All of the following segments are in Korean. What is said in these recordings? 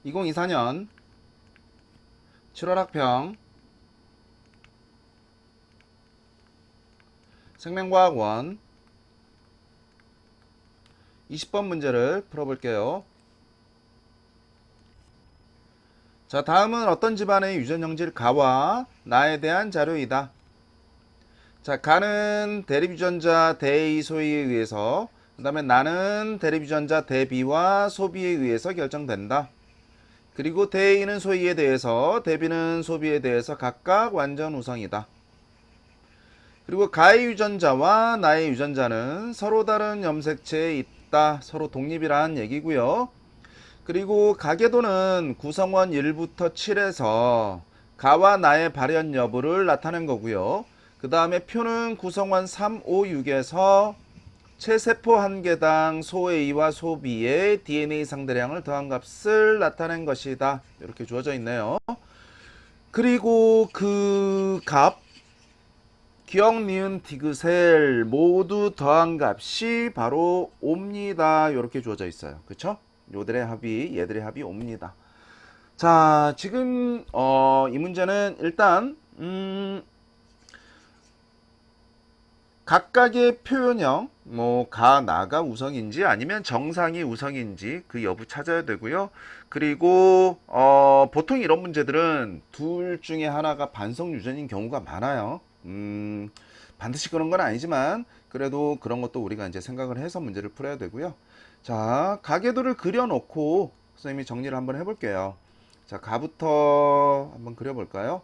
2024년 7월 학평 생명과학원 20번 문제를 풀어볼게요. 자, 다음은 어떤 집안의 유전형질 가와 나에 대한 자료이다. 자, 가는 대립유전자 대의 소위에 의해서, 그 다음에 나는 대립유전자 대비와 소비에 의해서 결정된다. 그리고 대의는 소위에 대해서, 대비는 소비에 대해서 각각 완전 우성이다. 그리고 가의 유전자와 나의 유전자는 서로 다른 염색체에 있다. 서로 독립이란 얘기고요. 그리고 가계도는 구성원 1부터 7에서 가와 나의 발현 여부를 나타낸 거고요. 그 다음에 표는 구성원 3, 5, 6에서 체세포 한 개당 소 A와 소 B의 DNA 상대량을 더한 값을 나타낸 것이다. 이렇게 주어져 있네요. 그리고 그 값, 기억, 니은, 디귿을 모두 더한 값이 바로 옵니다. 이렇게 주어져 있어요. 그쵸? 요들의 합이, 얘들의 합이 옵니다. 자, 지금 이 문제는 일단 각각의 표현형, 가, 나가 우성인지 아니면 정상이 우성인지 그 여부 찾아야 되고요. 그리고 보통 이런 문제들은 둘 중에 하나가 반성 유전인 경우가 많아요. 반드시 그런 건 아니지만 그래도 그런 것도 우리가 이제 생각을 해서 문제를 풀어야 되고요. 자, 가계도를 그려놓고 선생님이 정리를 한번 해볼게요. 자, 가부터 한번 그려볼까요?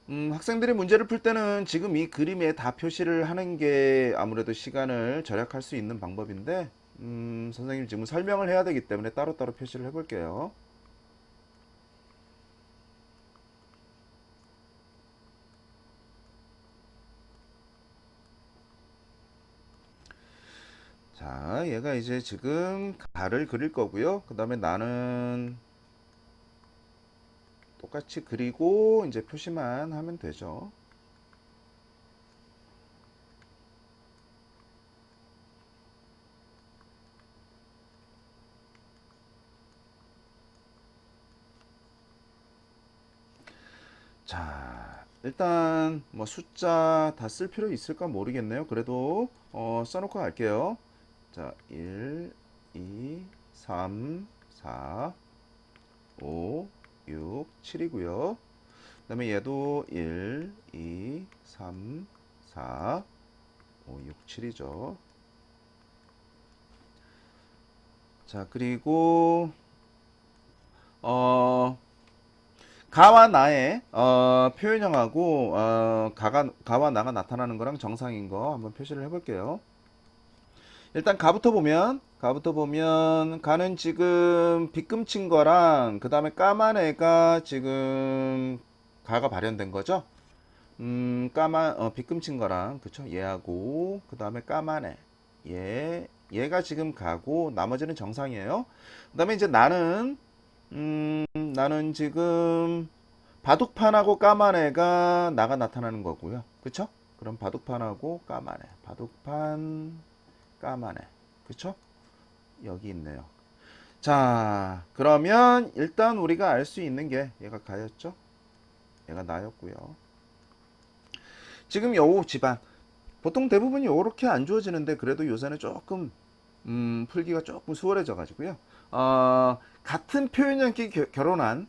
학생들이 문제를 풀 때는 지금 이 그림에 다 표시를 하는 게 아무래도 시간을 절약할 수 있는 방법인데, 선생님 지금 설명을 해야 되기 때문에 따로따로 표시를 해볼게요. 자, 얘가 이제 지금 가를 그릴 거고요. 그 다음에 나는 똑같이 그리고 이제 표시만 하면 되죠. 자, 일단 뭐 숫자 다 쓸 필요 있을까 모르겠네요. 그래도 써놓고 갈게요. 자, 1, 2, 3, 4, 5, 6, 7이고요. 그 다음에 얘도 1, 2, 3, 4, 5, 6, 7이죠. 자, 그리고 가와 나의 표현형하고 가와 나가 나타나는 거랑 정상인 거 한번 표시를 해볼게요. 일단 가부터 보면 가는 지금 빗금친 거랑 그 다음에 까만 애가 지금 가가 발현된 거죠. 빗금친 거랑 그쵸, 얘하고 그 다음에 까만 애 얘가 지금 가고 나머지는 정상이에요. 그 다음에 이제 나는 지금 바둑판하고 까만 애가 나가 나타나는 거고요. 그쵸? 그럼 바둑판하고 까만 애, 바둑판 까만 애, 그쵸? 여기 있네요. 자, 그러면 일단 우리가 알 수 있는 게 얘가 가였죠? 얘가 나였고요. 지금 요 집안 보통 대부분이 요렇게 안 주어지는데 그래도 요새는 조금 풀기가 조금 수월해져 가지고요. 같은 표현형끼리 결혼한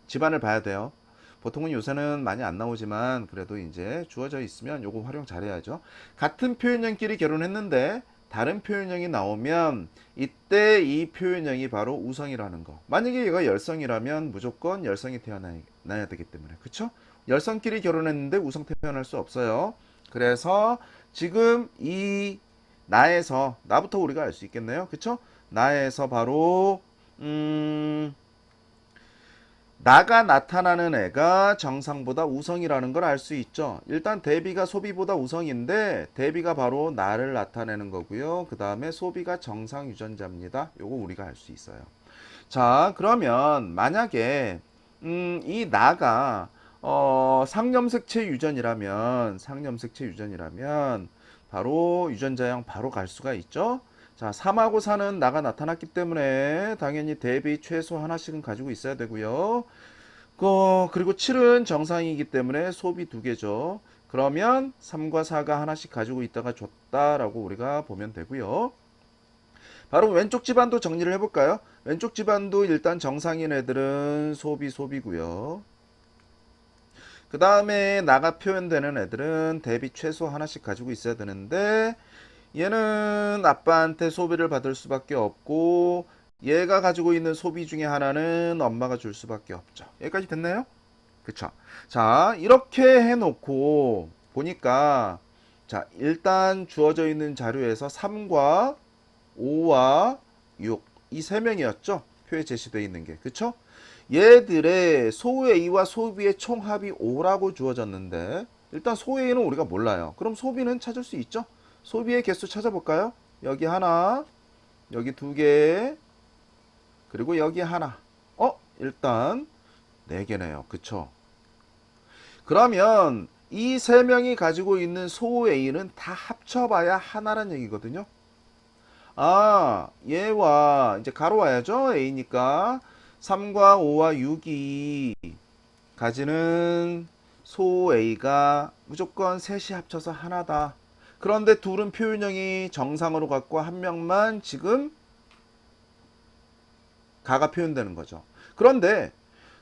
집안을 봐야 돼요. 보통은 요새는 많이 안 나오지만 그래도 이제 주어져 있으면 요거 활용 잘해야죠. 같은 표현형끼리 결혼했는데 다른 표현형이 나오면 이때 이 표현형이 바로 우성이라는 거. 만약에 얘가 열성이라면 무조건 열성이 태어나야 되기 때문에, 그쵸? 열성끼리 결혼했는데 우성 태어날 수 없어요. 그래서 지금 이 나에서, 나부터 우리가 알 수 있겠네요. 그쵸? 나에서 바로 나가 나타나는 애가 정상보다 우성이라는 걸 알 수 있죠. 일단 대비가 소비보다 우성인데 대비가 바로 나를 나타내는 거고요. 그 다음에 소비가 정상 유전자입니다. 요거 우리가 알 수 있어요. 자, 그러면 만약에 이 나가 상염색체 유전이라면 바로 유전자형 바로 갈 수가 있죠. 자, 3하고 4는 나가 나타났기 때문에 당연히 대비 최소 하나씩은 가지고 있어야 되고요. 그리고 7은 정상이기 때문에 소비 두 개죠. 그러면 3과 4가 하나씩 가지고 있다가 줬다라고 우리가 보면 되고요. 바로 왼쪽 집안도 정리를 해볼까요? 왼쪽 집안도 일단 정상인 애들은 소비고요. 그 다음에 나가 표현되는 애들은 대비 최소 하나씩 가지고 있어야 되는데 얘는 아빠한테 소비를 받을 수밖에 없고 얘가 가지고 있는 소비 중에 하나는 엄마가 줄 수밖에 없죠. 여기까지 됐나요? 그쵸. 자, 이렇게 해놓고 보니까 자, 일단 주어져 있는 자료에서 3과 5와 6, 이 세 명이었죠. 표에 제시되어 있는 게. 그쵸? 얘들의 소A와 소B의 총합이 5라고 주어졌는데 일단 소A는 우리가 몰라요. 그럼 소B는 찾을 수 있죠? 소비의 개수 찾아볼까요? 여기 하나, 여기 두 개, 그리고 여기 하나. 일단 4개네요. 그쵸? 그러면 이 세 명이 가지고 있는 소 A는 다 합쳐봐야 하나란 얘기거든요. 아, 얘와 이제 가로 와야죠. A니까 3과 5와 6이 가지는 소 A가 무조건 셋이 합쳐서 하나다. 그런데 둘은 표현형이 정상으로 갖고 한 명만 지금 가가 표현되는 거죠. 그런데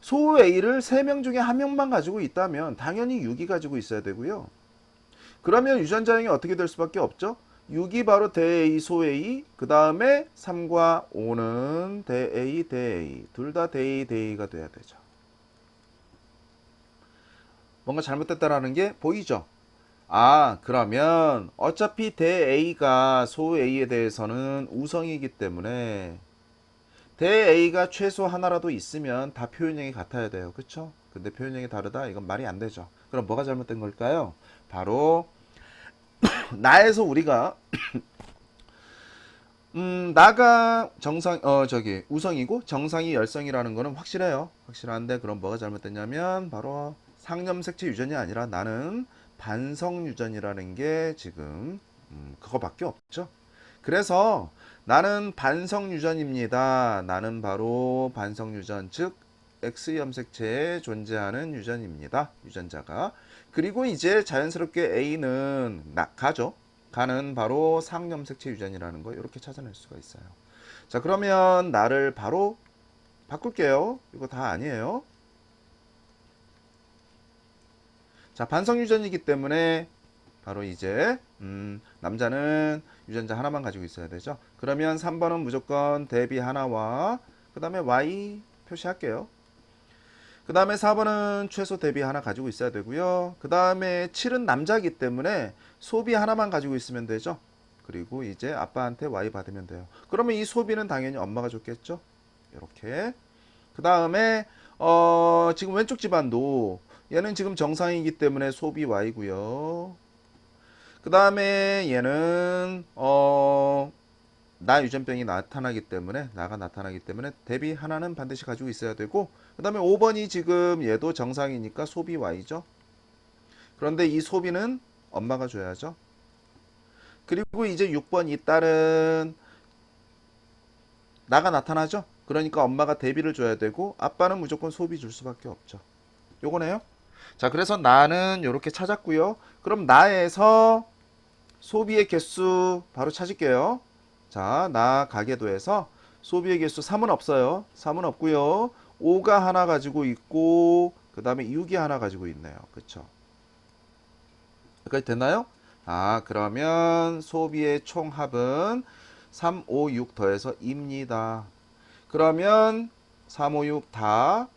소 A를 3명 중에 한 명만 가지고 있다면 당연히 6이 가지고 있어야 되고요. 그러면 유전자형이 어떻게 될 수밖에 없죠? 6이 바로 대-A, 소-A, 그 다음에 3과 5는 대-A, 대-A. 둘 다 대-A, 대-A가 돼야 되죠. 뭔가 잘못됐다라는 게 보이죠? 아, 그러면 어차피 대-A가 소-A에 대해서는 우성이기 때문에 대-A가 최소 하나라도 있으면 다 표현형이 같아야 돼요. 그쵸? 근데 표현형이 다르다? 이건 말이 안 되죠. 그럼 뭐가 잘못된 걸까요? 바로 나에서 우리가 나가 우성이고 정상이 열성이라는 거는 확실해요. 확실한데 그럼 뭐가 잘못됐냐면 바로 상념색체 유전이 아니라 나는 반성 유전이라는 게 지금 그거밖에 없죠. 그래서 나는 반성 유전입니다. 나는 바로 반성 유전, 즉 X 염색체에 존재하는 유전입니다. 유전자가. 그리고 이제 자연스럽게 A는 가죠. 가는 바로 상염색체 유전이라는 거 이렇게 찾아낼 수가 있어요. 자, 그러면 나를 바로 바꿀게요. 이거 다 아니에요. 자, 반성 유전이기 때문에 바로 이제 남자는 유전자 하나만 가지고 있어야 되죠. 그러면 3번은 무조건 대비 하나와 그 다음에 Y 표시할게요. 그 다음에 4번은 최소 대비 하나 가지고 있어야 되고요. 그 다음에 7은 남자이기 때문에 소비 하나만 가지고 있으면 되죠. 그리고 이제 아빠한테 Y 받으면 돼요. 그러면 이 소비는 당연히 엄마가 줬겠죠. 이렇게. 그 다음에 지금 왼쪽 집안도 얘는 지금 정상이기 때문에 소비 Y고요. 그 다음에 얘는 나 유전병이 나타나기 때문에 나가 나타나기 때문에 대비 하나는 반드시 가지고 있어야 되고 그 다음에 5번이 지금 얘도 정상이니까 소비 Y죠. 그런데 이 소비는 엄마가 줘야죠. 그리고 이제 6번 이 딸은 나가 나타나죠. 그러니까 엄마가 대비를 줘야 되고 아빠는 무조건 소비 줄 수밖에 없죠. 요거네요. 자, 그래서 나는 이렇게 찾았고요. 그럼 나에서 소비의 개수 바로 찾을게요. 자, 나 가계도에서 소비의 개수 3은 없어요. 3은 없고요. 5가 하나 가지고 있고 그 다음에 6이 하나 가지고 있네요. 그쵸? 여기까지 됐나요? 아, 그러면 소비의 총합은 3, 5, 6 더해서 2입니다. 그러면 3, 5, 6 다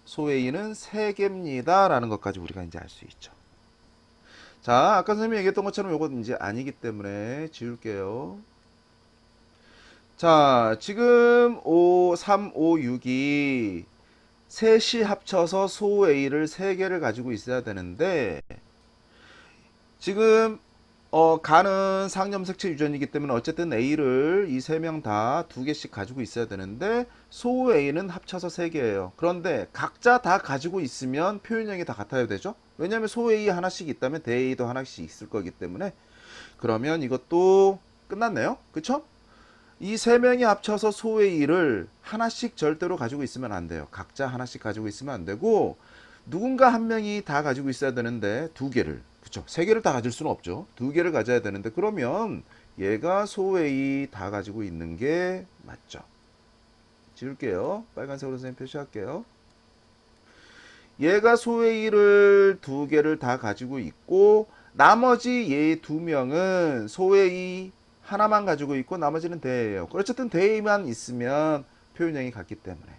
소웨이는 3개입니다. 라는 것까지 우리가 이제 알 수 있죠. 자, 아까 선생님이 얘기했던 것처럼 이건 이제 아니기 때문에 지울게요. 자, 지금 3, 5, 6이 셋이 합쳐서 소 A를 3개를 가지고 있어야 되는데 지금 가는 상염색체 유전이기 때문에 어쨌든 A를 이 3명 다 2개씩 가지고 있어야 되는데 소 A는 합쳐서 3개예요. 그런데 각자 다 가지고 있으면 표현형이 다 같아야 되죠. 왜냐하면 소 A 하나씩 있다면 대 A도 하나씩 있을 거기 때문에 그러면 이것도 끝났네요. 그쵸? 이 세 명이 합쳐서 소의 1을 하나씩 절대로 가지고 있으면 안 돼요. 각자 하나씩 가지고 있으면 안 되고 누군가 한 명이 다 가지고 있어야 되는데 두 개를, 그쵸? 세 개를 다 가질 수는 없죠. 두 개를 가져야 되는데 그러면 얘가 소의 2 다 가지고 있는 게 맞죠. 지울게요. 빨간색으로 선생님 표시할게요. 얘가 소의 1을 두 개를 다 가지고 있고 나머지 얘 두 명은 소의 2 하나만 가지고 있고 나머지는 대예요. 어쨌든 대만 있으면 표현형이 같기 때문에.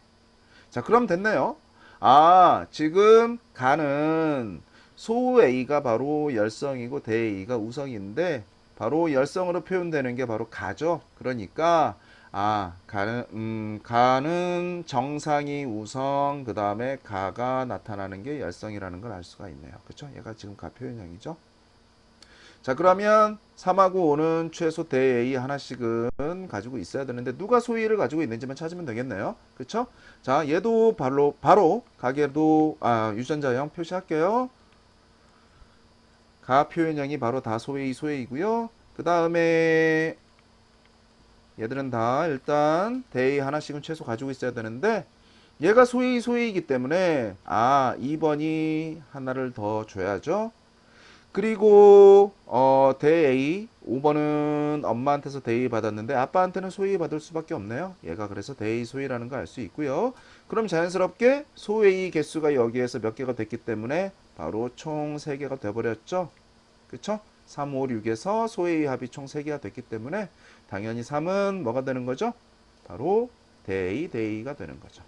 자, 그럼 됐네요. 아, 지금 가는 소 A가 바로 열성이고 대 A가 우성인데 바로 열성으로 표현되는 게 바로 가죠. 그러니까 가는 정상이 우성, 그 다음에 가가 나타나는 게 열성이라는 걸 알 수가 있네요. 그쵸? 얘가 지금 가 표현형이죠. 자, 그러면 3하고 5는 최소 대 A 하나씩은 가지고 있어야 되는데 누가 소위를 가지고 있는지만 찾으면 되겠네요. 그쵸? 자, 얘도 바로 가계도 유전자형 표시할게요. 가 표현형이 바로 다 소웨이고요. 그 다음에 얘들은 다 일단 대 A 하나씩은 최소 가지고 있어야 되는데 얘가 소웨이이기 때문에 2번이 하나를 더 줘야죠. 그리고 대 A 5번은 엄마한테서 대 A 받았는데 아빠한테는 소위 받을 수밖에 없네요. 얘가 그래서 대 A 소위라는 걸 알 수 있고요. 그럼 자연스럽게 소위 개수가 여기에서 몇 개가 됐기 때문에 바로 총 3개가 돼버렸죠. 그쵸? 3, 5, 6에서 소위 합이 총 3개가 됐기 때문에 당연히 3은 뭐가 되는 거죠? 바로 대 A가 되는 거죠.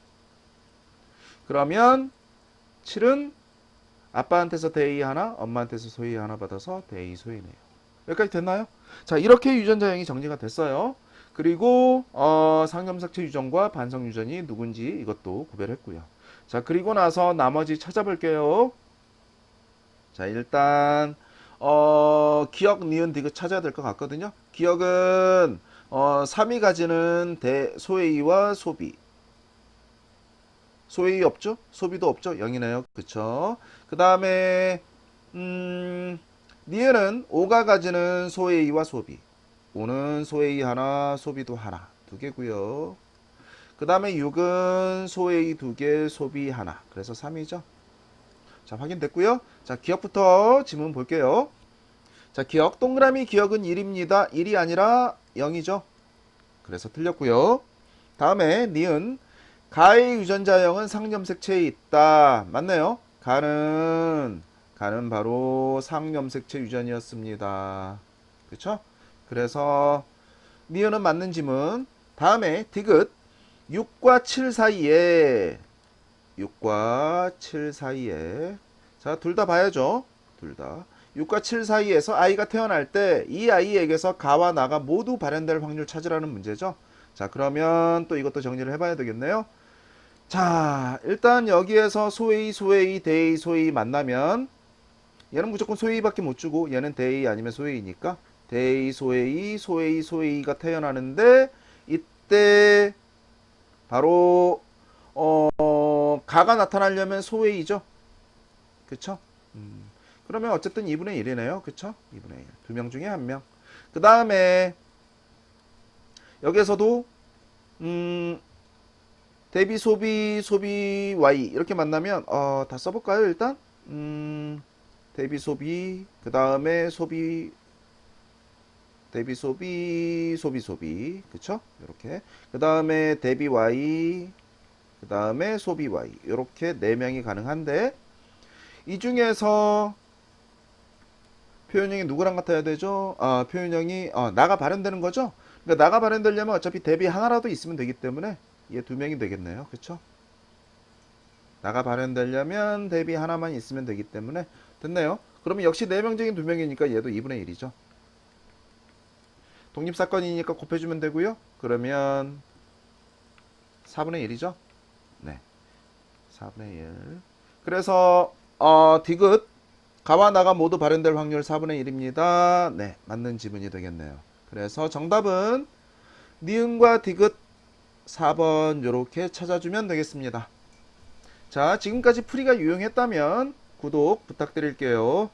그러면 7은 아빠한테서 대이 하나, 엄마한테서 소위 하나 받아서 대이 소위네요. 여기까지 됐나요? 자, 이렇게 유전자형이 정리가 됐어요. 그리고 상염색체 유전과 반성 유전이 누군지 이것도 구별했고요. 자, 그리고 나서 나머지 찾아볼게요. 자, 일단 기억, 니은, 디귿 찾아야 될 것 같거든요. 기억은 3이 가지는 소웨이와 소비. 소위 없죠? 소비도 없죠? 0이네요. 그쵸? 그 다음에 니은은 5가 가지는 소웨이와 소비. 5는 소웨이 하나, 소비도 하나. 2개고요. 그 다음에 6은 소웨이 2개, 소비 하나. 그래서 3이죠. 자, 확인됐고요. 자, 기억부터 지문 볼게요. 자, 기억. 동그라미 기억은 1입니다. 1이 아니라 0이죠. 그래서 틀렸고요. 다음에 니은. 가의 유전자형은 상염색체에 있다. 맞네요. 가는 바로 상염색체 유전이었습니다. 그쵸? 그래서 니은은 맞는 지문. 다음에 디귿 6과 7 사이에 자, 둘 다 봐야죠. 둘 다 6과 7 사이에서 아이가 태어날 때 이 아이에게서 가와 나가 모두 발현될 확률 찾으라는 문제죠. 자, 그러면 또 이것도 정리를 해봐야 되겠네요. 자, 일단 여기에서 소웨이, 대이, 소웨이 만나면 얘는 무조건 소웨이밖에 못 주고 얘는 대이 아니면 소웨이니까 대이, 소웨이가 태어나는데 이때 바로 가가 나타나려면 소웨이죠. 그쵸? 그러면 어쨌든 2분의 1이네요. 그쵸? 2분의 1. 2명 중에 1명. 그 다음에 여기에서도 대비 소비 Y 이렇게 만나면 다 써볼까요? 일단 대비 소비 그 다음에 대비 소비 그쵸? 이렇게 그 다음에 대비 Y 그 다음에 소비 Y 이렇게 4명이 가능한데 이 중에서 표현형이 누구랑 같아야 되죠? 표현형이 나가 발현되는 거죠? 그러니까 나가 발현되려면 어차피 대비 하나라도 있으면 되기 때문에 얘 2명이 되겠네요. 그쵸? 나가 발현되려면 대비 하나만 있으면 되기 때문에 됐네요. 그러면 역시 4명 중에 2명이니까 얘도 2분의 1이죠. 독립사건이니까 곱해주면 되고요. 그러면 4분의 1이죠. 네, 4분의 1. 그래서 디귿 가와 나가 모두 발현될 확률 4분의 1입니다. 네, 맞는 지문이 되겠네요. 그래서 정답은 니은과 디귿 4번 이렇게 찾아주면 되겠습니다. 자, 지금까지 풀이가 유용했다면 구독 부탁드릴게요.